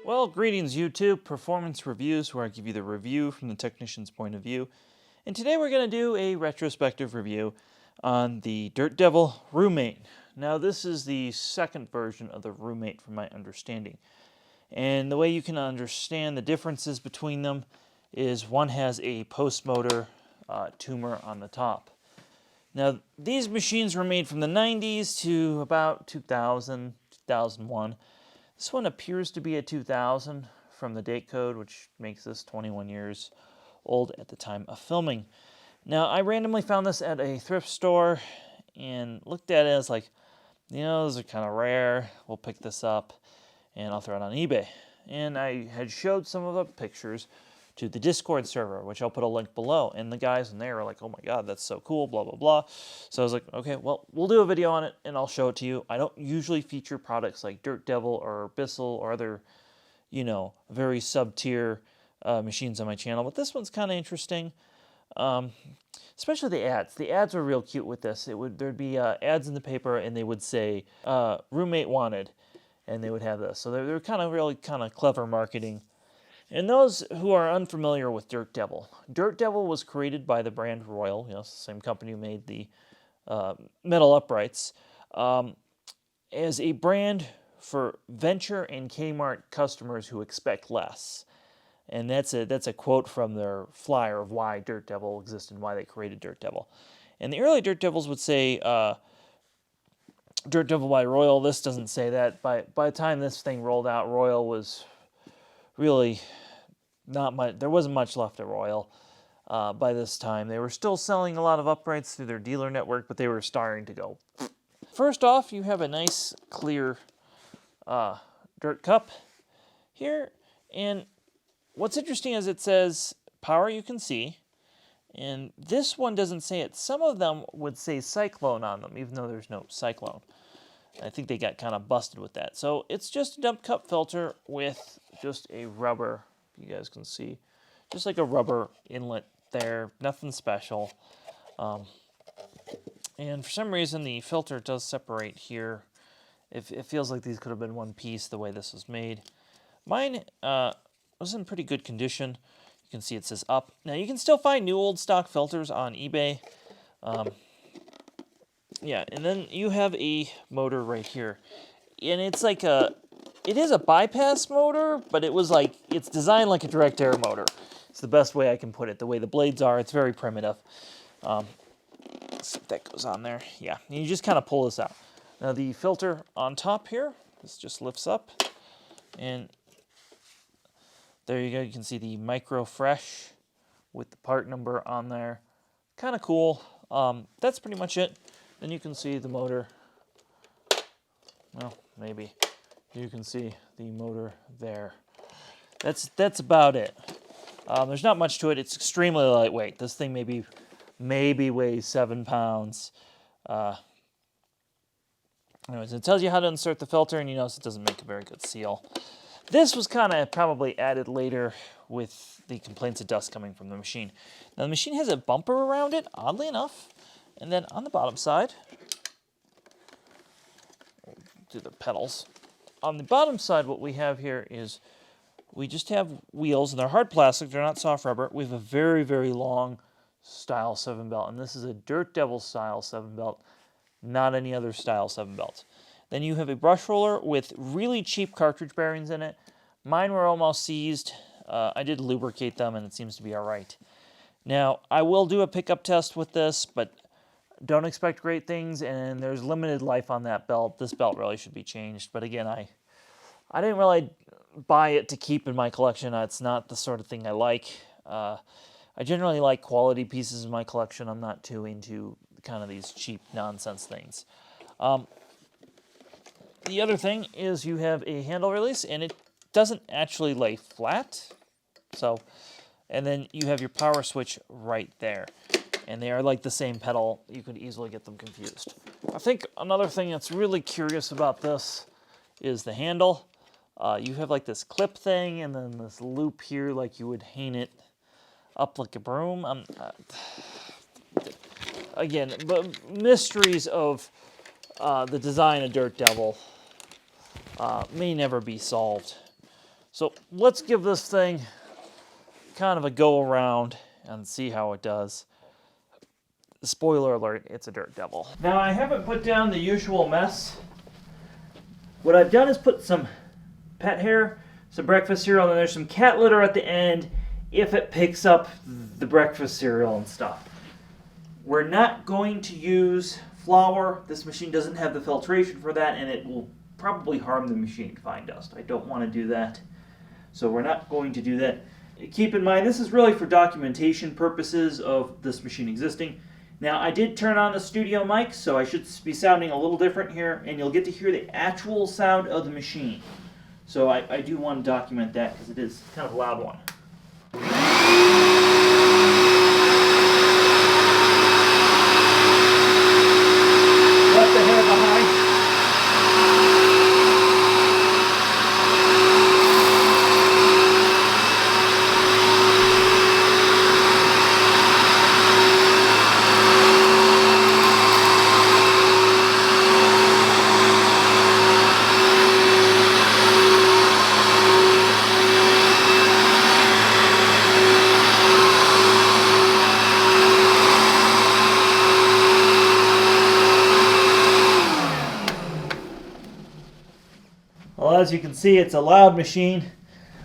Well, greetings YouTube, Performance Reviews, where I give you the review from the technician's point of view. And today we're going to do a retrospective review on the Dirtdevil Roommate. Now this is the second version of the Roommate from my understanding. And the way you can understand the differences between them is one has a post-motor tuner on the top. Now these machines were made from the 90s to about 2000, 2001. This one appears to be a 2000 from the date code, which makes this 21 years old at the time of filming. Now, I randomly found this at a thrift store and looked at it as like, you know, those are kind of rare. We'll pick this up and I'll throw it on eBay. And I had showed some of the pictures to the Discord server, which I'll put a link below. And the guys in there were like, oh my God, that's so cool, blah, blah, blah. So I was like, okay, well, we'll do a video on it and I'll show it to you. I don't usually feature products like Dirtdevil or Bissell or other, you know, very sub-tier machines on my channel. But this one's kind of interesting, especially the ads. The ads were real cute with this. There'd be ads in the paper and they would say, roommate wanted, and they would have this. So they're kind of really kind of clever marketing. And those who are unfamiliar with Dirtdevil, Dirtdevil was created by the brand Royal, you know, it's the same company who made the metal uprights, as a brand for venture and Kmart customers who expect less. And that's a quote from their flyer of why Dirtdevil existed and why they created Dirtdevil. And the early Dirtdevils would say Dirtdevil by Royal. This doesn't say that. By the time this thing rolled out, Royal was really not much. There wasn't much left at Royal by this time. They were still selling a lot of uprights through their dealer network, but they were starting to go. First off, you have a nice clear dirt cup here, and what's interesting is it says power you can see, and this one doesn't say it. Some of them would say cyclone on them, even though there's no cyclone. I think they got kind of busted with that. So it's just a dump cup filter with just a rubber, you guys can see, just like a rubber inlet there, nothing special. And for some reason the filter does separate here. It feels like these could have been one piece the way this was made. Mine was in pretty good condition. You can see it says up. Now you can still find new old stock filters on eBay. Yeah, and then you have a motor right here. And it's like it is a bypass motor, but it's designed like a direct air motor. It's the best way I can put it. The way the blades are, it's very primitive. Let's see if that goes on there. Yeah, and you just kind of pull this out. Now the filter on top here, this just lifts up. And there you go, you can see the Micro Fresh with the part number on there. Kind of cool. That's pretty much it. Then you can see the motor. Well, maybe you can see the motor there. That's about it. There's not much to it. It's extremely lightweight. This thing maybe weighs 7 pounds. Anyways, it tells you how to insert the filter, and you notice it doesn't make a very good seal. This was kind of probably added later with the complaints of dust coming from the machine. Now the machine has a bumper around it, oddly enough. And then on the bottom side, do the pedals. On the bottom side, what we have here is we just have wheels, and they're hard plastic, they're not soft rubber. We have a very, very long style 7-belt, and this is a Dirtdevil style 7-belt, not any other style 7-belt. Then you have a brush roller with really cheap cartridge bearings in it. Mine were almost seized. I did lubricate them, and it seems to be all right. Now, I will do a pickup test with this, but don't expect great things, and there's limited life on that belt. This belt really should be changed, but again, I didn't really buy it to keep in my collection. It's not the sort of thing I like. I generally like quality pieces in my collection. I'm not too into kind of these cheap nonsense things. The other thing is you have a handle release, and it doesn't actually lay flat. So, and then you have your power switch right there. And they are like the same pedal. You could easily get them confused. I think another thing that's really curious about this is the handle. You have like this clip thing and then this loop here like you would hang it up like a broom. Again, but mysteries of the design of Dirtdevil may never be solved. So let's give this thing kind of a go around and see how it does. Spoiler alert, it's a Dirtdevil. Now I haven't put down the usual mess. What I've done is put some pet hair, some breakfast cereal, and there's some cat litter at the end if it picks up the breakfast cereal and stuff. We're not going to use flour. This machine doesn't have the filtration for that, and it will probably harm the machine, fine dust. I don't want to do that. So we're not going to do that. Keep in mind, this is really for documentation purposes of this machine existing. Now, I did turn on the studio mic, so I should be sounding a little different here, and you'll get to hear the actual sound of the machine. So I do want to document that because it is kind of a loud one. Left the hair behind. Well, as you can see, it's a loud machine.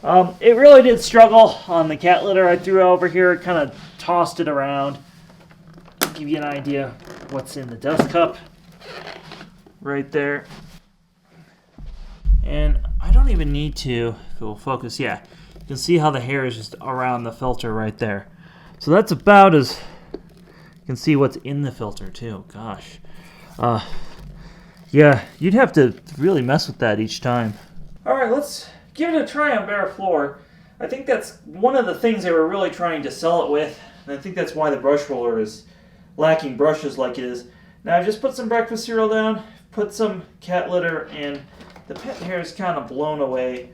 It really did struggle on the cat litter I threw over here. It kind of tossed it around. Give you an idea what's in the dust cup right there. And I don't even need to, if it will focus, yeah. You can see how the hair is just around the filter right there. So that's about as, you can see what's in the filter too, gosh. Yeah, you'd have to really mess with that each time. All right, let's give it a try on bare floor. I think that's one of the things they were really trying to sell it with, and I think that's why the brush roller is lacking brushes like it is. Now I've just put some breakfast cereal down, put some cat litter, and the pet hair is kind of blown away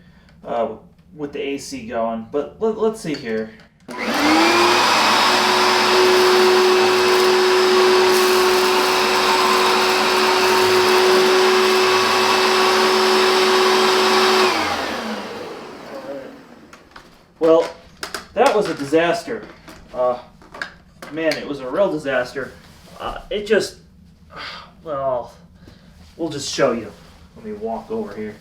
with the AC going. But let's see here. Well, that was a disaster. Man, it was a real disaster. It just, well, we'll just show you. Let me walk over here.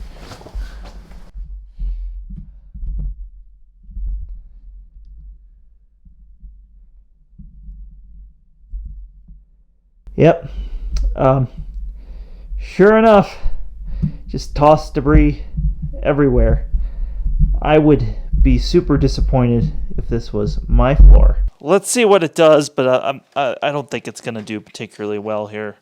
Yep. Sure enough, just tossed debris everywhere. I would be super disappointed if this was my floor. Let's see what it does, but I don't think it's going to do particularly well here.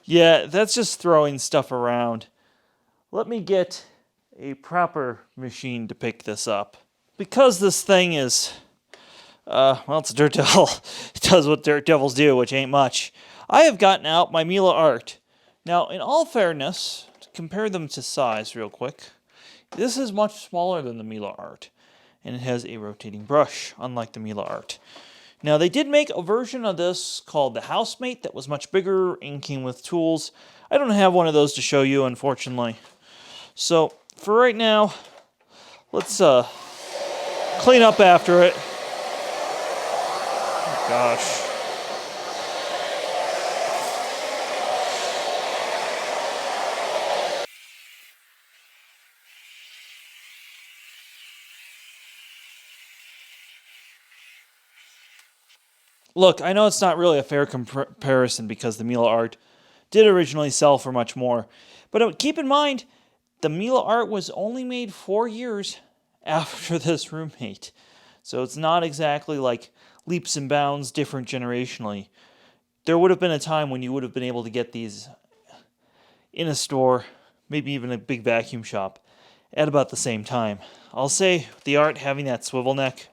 Yeah, that's just throwing stuff around. Let me get a proper machine to pick this up. Because this thing is, well, it's a Dirtdevil. It does what Dirtdevils do, which ain't much. I have gotten out my Miele Art. Now, in all fairness, to compare them to size real quick, this is much smaller than the Miele Art, and it has a rotating brush, unlike the Miele Art. Now, they did make a version of this called the Housemate that was much bigger and came with tools. I don't have one of those to show you, unfortunately. So, for right now, let's clean up after it. Oh, gosh. Look, I know it's not really a fair comparison because the Miele Art did originally sell for much more. But keep in mind, the Miele Art was only made 4 years after this roommate. So it's not exactly like leaps and bounds different generationally. There would have been a time when you would have been able to get these in a store, maybe even a big vacuum shop, at about the same time. I'll say the Art having that swivel neck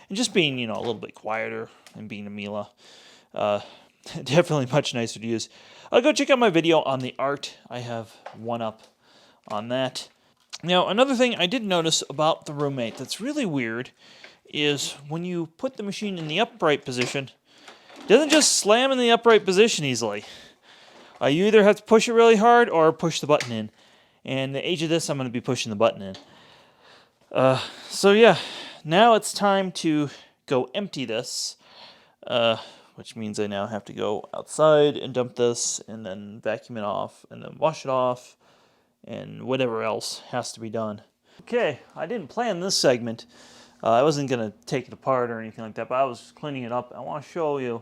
and just being, a little bit quieter and being a Miele, definitely much nicer to use. Go check out my video on the Art. I have one up on that. Now, another thing I did notice about the roommate that's really weird is when you put the machine in the upright position, it doesn't just slam in the upright position easily. You either have to push it really hard or push the button in. And the age of this, I'm going to be pushing the button in. So yeah, now it's time to go empty this, which means I now have to go outside and dump this, and then vacuum it off, and then wash it off, and whatever else has to be done. Okay, I didn't plan this segment. I wasn't going to take it apart or anything like that, but I was cleaning it up. I want to show you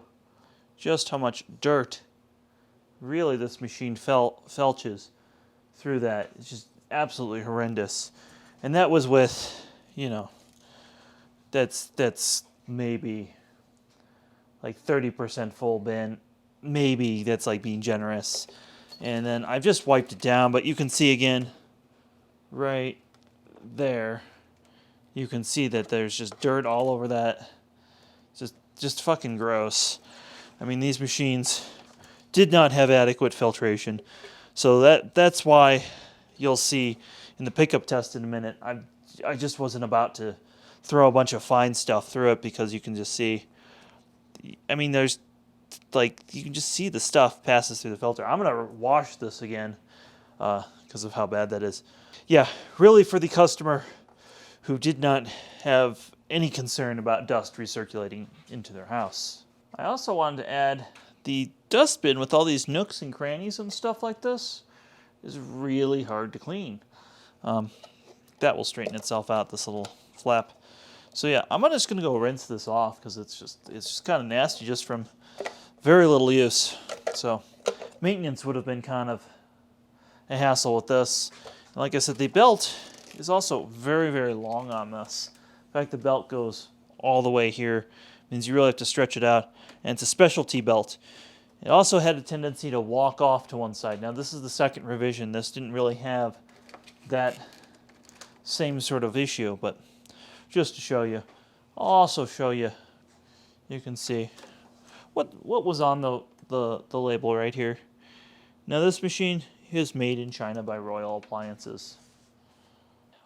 just how much dirt really this machine felches through that. It's just absolutely horrendous. And that was with, you know, that's maybe like 30% full bin. Maybe that's like being generous. And then I've just wiped it down, but you can see again, right there, you can see that there's just dirt all over that. Just fucking gross. I mean, these machines did not have adequate filtration. So that's why you'll see in the pickup test in a minute, I just wasn't about to throw a bunch of fine stuff through it, because you can just see, I mean, there's like, you can just see the stuff passes through the filter. I'm going to wash this again because of how bad that is. Yeah, really for the customer who did not have any concern about dust recirculating into their house. I also wanted to add the dustbin with all these nooks and crannies and stuff like this is really hard to clean. That will straighten itself out, this little flap. So yeah, I'm just going to go rinse this off because it's just kind of nasty just from very little use. So maintenance would have been kind of a hassle with this. And like I said, the belt is also very, very long on this. In fact, the belt goes all the way here. It means you really have to stretch it out. And it's a specialty belt. It also had a tendency to walk off to one side. Now this is the second revision. This didn't really have that same sort of issue, but just to show you, I'll also show you, you can see what was on the label right here. Now this machine is made in China by Royal Appliances.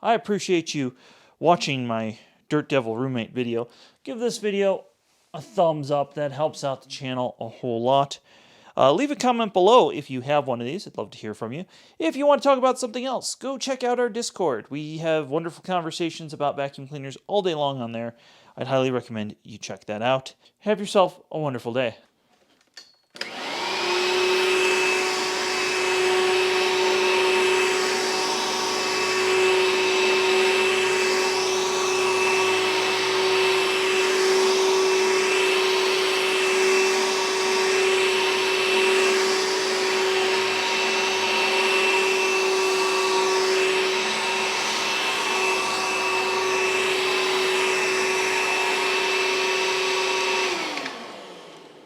I appreciate you watching my Dirtdevil roommate video. Give this video a thumbs up. That helps out the channel a whole lot. Leave a comment below if you have one of these. I'd love to hear from you. If you want to talk about something else, go check out our Discord. We have wonderful conversations about vacuum cleaners all day long on there. I'd highly recommend you check that out. Have yourself a wonderful day.